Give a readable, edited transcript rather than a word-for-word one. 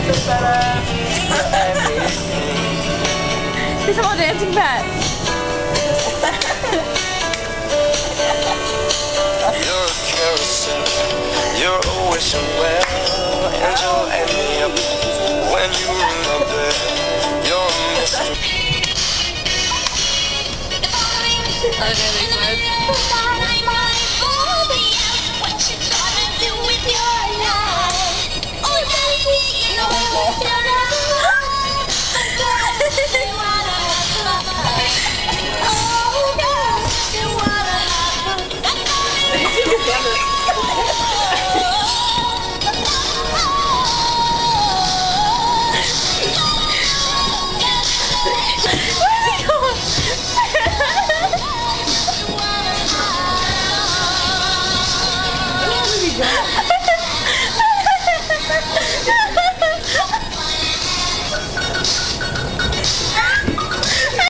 Gusto mo dancing bat? You're a carousel, you're always somewhere, and you'll end me up when you ring my bell. You're a mystery. Yeah.